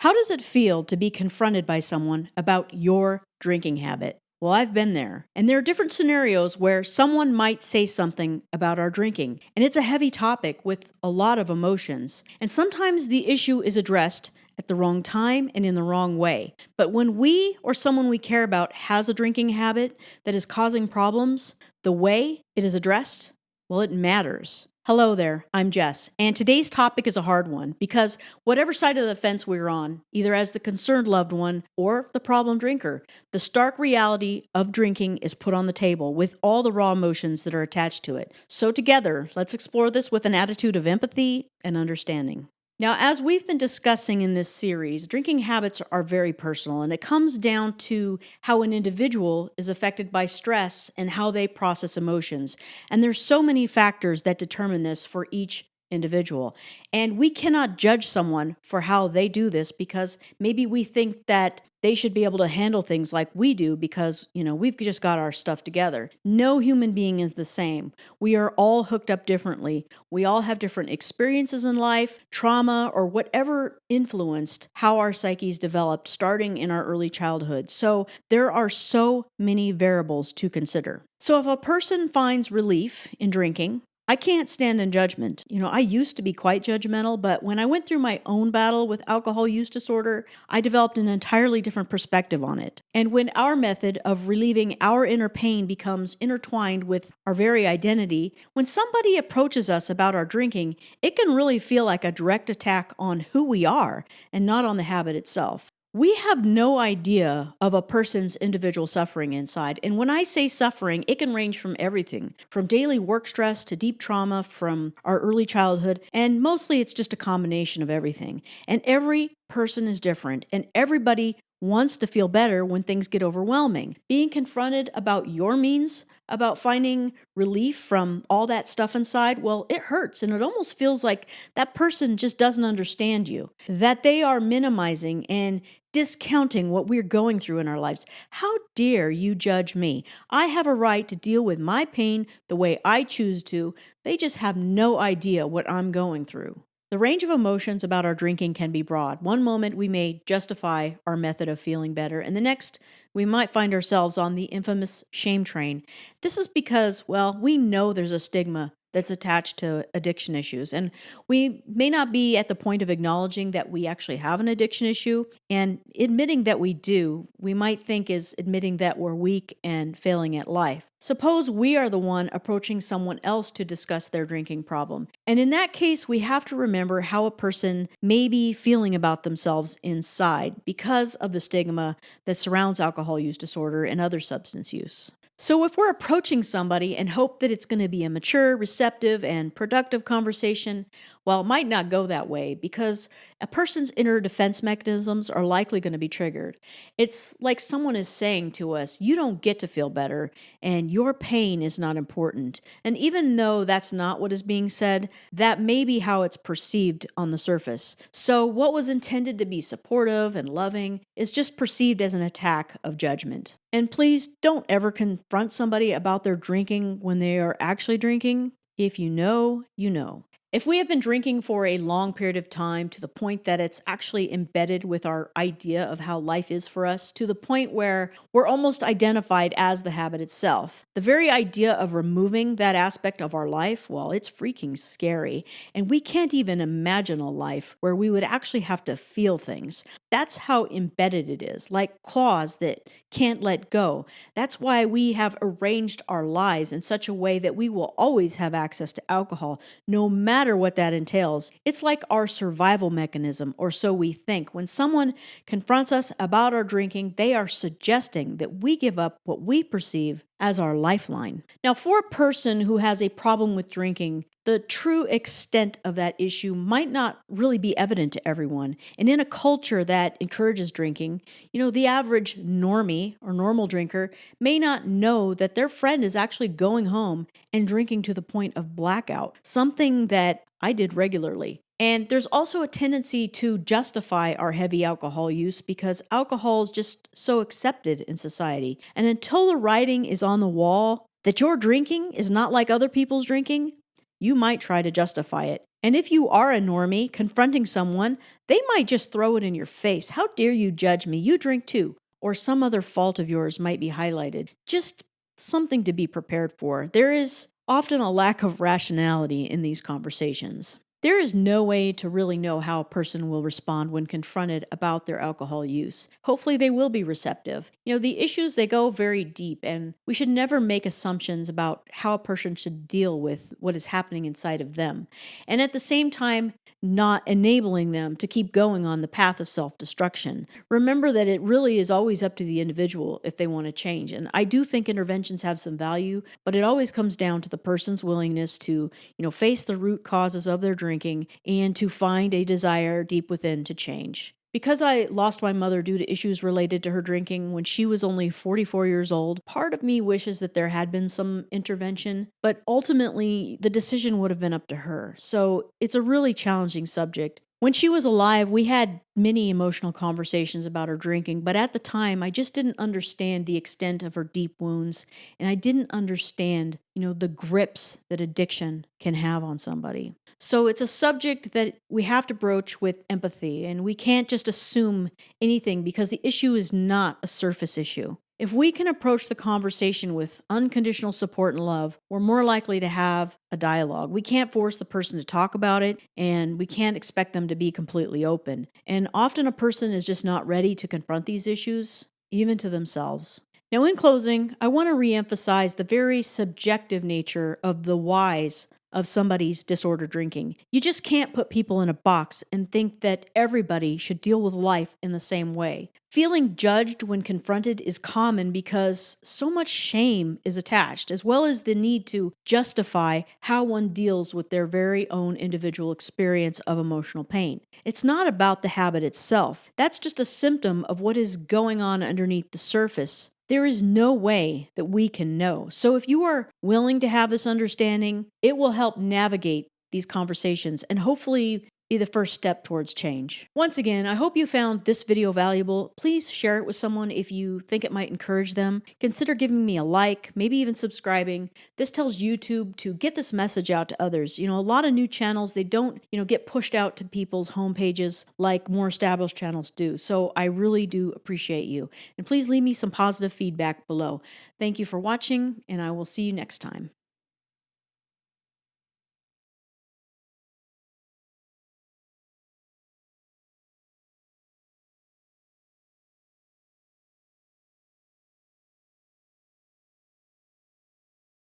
How does it feel to be confronted by someone about your drinking habit? Well, I've been there. And there are different scenarios where someone might say something about our drinking. And it's a heavy topic with a lot of emotions. And sometimes the issue is addressed at the wrong time and in the wrong way. But when we or someone we care about has a drinking habit that is causing problems, the way it is addressed, well, it matters. Hello there, I'm Jess, and today's topic is a hard one because whatever side of the fence we're on, either as the concerned loved one or the problem drinker, the stark reality of drinking is put on the table with all the raw emotions that are attached to it. So together, let's explore this with an attitude of empathy and understanding. Now, as we've been discussing in this series, drinking habits are very personal, and it comes down to how an individual is affected by stress and how they process emotions. And there's so many factors that determine this for each individual. And we cannot judge someone for how they do this because maybe we think that they should be able to handle things like we do because, we've just got our stuff together. No human being is the same. We are all hooked up differently. We all have different experiences in life, trauma, or whatever influenced how our psyches developed starting in our early childhood. So there are so many variables to consider. So if a person finds relief in drinking, I can't stand in judgment. I used to be quite judgmental, but when I went through my own battle with alcohol use disorder, I developed an entirely different perspective on it. And when our method of relieving our inner pain becomes intertwined with our very identity, when somebody approaches us about our drinking, it can really feel like a direct attack on who we are and not on the habit itself. We have no idea of a person's individual suffering inside. And when I say suffering, it can range from everything, from daily work stress to deep trauma from our early childhood. And mostly it's just a combination of everything. And every person is different, and everybody wants to feel better when things get overwhelming. Being confronted about your means, about finding relief from all that stuff inside, well, it hurts, and it almost feels like that person just doesn't understand you, that they are minimizing and discounting what we're going through in our lives. How dare you judge me? I have a right to deal with my pain the way I choose to. They just have no idea what I'm going through. The range of emotions about our drinking can be broad. One moment we may justify our method of feeling better, and the next we might find ourselves on the infamous shame train. This is because, we know there's a stigma that's attached to addiction issues. And we may not be at the point of acknowledging that we actually have an addiction issue. And admitting that we do, we might think is admitting that we're weak and failing at life. Suppose we are the one approaching someone else to discuss their drinking problem. And in that case, we have to remember how a person may be feeling about themselves inside because of the stigma that surrounds alcohol use disorder and other substance use. So if we're approaching somebody and hope that it's going to be a mature, receptive, and productive conversation, it might not go that way because a person's inner defense mechanisms are likely going to be triggered. It's like someone is saying to us, you don't get to feel better and your pain is not important. And even though that's not what is being said, that may be how it's perceived on the surface. So what was intended to be supportive and loving is just perceived as an attack of judgment. And please don't ever confront somebody about their drinking when they are actually drinking. If you know, you know. If we have been drinking for a long period of time to the point that it's actually embedded with our idea of how life is for us, to the point where we're almost identified as the habit itself, the very idea of removing that aspect of our life, it's freaking scary. And we can't even imagine a life where we would actually have to feel things. That's how embedded it is, like claws that can't let go. That's why we have arranged our lives in such a way that we will always have access to alcohol, no matter what that entails. It's like our survival mechanism, or so we think. When someone confronts us about our drinking, they are suggesting that we give up what we perceive as our lifeline. Now, for a person who has a problem with drinking, the true extent of that issue might not really be evident to everyone. And in a culture that encourages drinking, the average normie or normal drinker may not know that their friend is actually going home and drinking to the point of blackout, something that I did regularly. And there's also a tendency to justify our heavy alcohol use because alcohol is just so accepted in society. And until the writing is on the wall that your drinking is not like other people's drinking, you might try to justify it. And if you are a normie confronting someone, they might just throw it in your face. How dare you judge me? You drink too. Or some other fault of yours might be highlighted. Just something to be prepared for. There is often a lack of rationality in these conversations. There is no way to really know how a person will respond when confronted about their alcohol use. Hopefully, they will be receptive. The issues, they go very deep, and we should never make assumptions about how a person should deal with what is happening inside of them. And at the same time, not enabling them to keep going on the path of self-destruction. Remember that it really is always up to the individual if they want to change. And I do think interventions have some value, but it always comes down to the person's willingness to, face the root causes of their drinking and to find a desire deep within to change. Because I lost my mother due to issues related to her drinking when she was only 44 years old, part of me wishes that there had been some intervention, but ultimately the decision would have been up to her. So it's a really challenging subject. When she was alive, we had many emotional conversations about her drinking, but at the time, I just didn't understand the extent of her deep wounds, and I didn't understand, the grips that addiction can have on somebody. So it's a subject that we have to broach with empathy, and we can't just assume anything because the issue is not a surface issue. If we can approach the conversation with unconditional support and love, we're more likely to have a dialogue. We can't force the person to talk about it, and we can't expect them to be completely open. And often a person is just not ready to confront these issues, even to themselves. Now, in closing, I want to reemphasize the very subjective nature of the whys of somebody's disordered drinking. You just can't put people in a box and think that everybody should deal with life in the same way. Feeling judged when confronted is common because so much shame is attached, as well as the need to justify how one deals with their very own individual experience of emotional pain. It's not about the habit itself. That's just a symptom of what is going on underneath the surface. There is no way that we can know. So if you are willing to have this understanding, it will help navigate these conversations and hopefully be the first step towards change. Once again, I hope you found this video valuable. Please share it with someone if you think it might encourage them. Consider giving me a like, maybe even subscribing. This tells YouTube to get this message out to others. A lot of new channels, they don't, get pushed out to people's homepages like more established channels do. So I really do appreciate you. And please leave me some positive feedback below. Thank you for watching, and I will see you next time.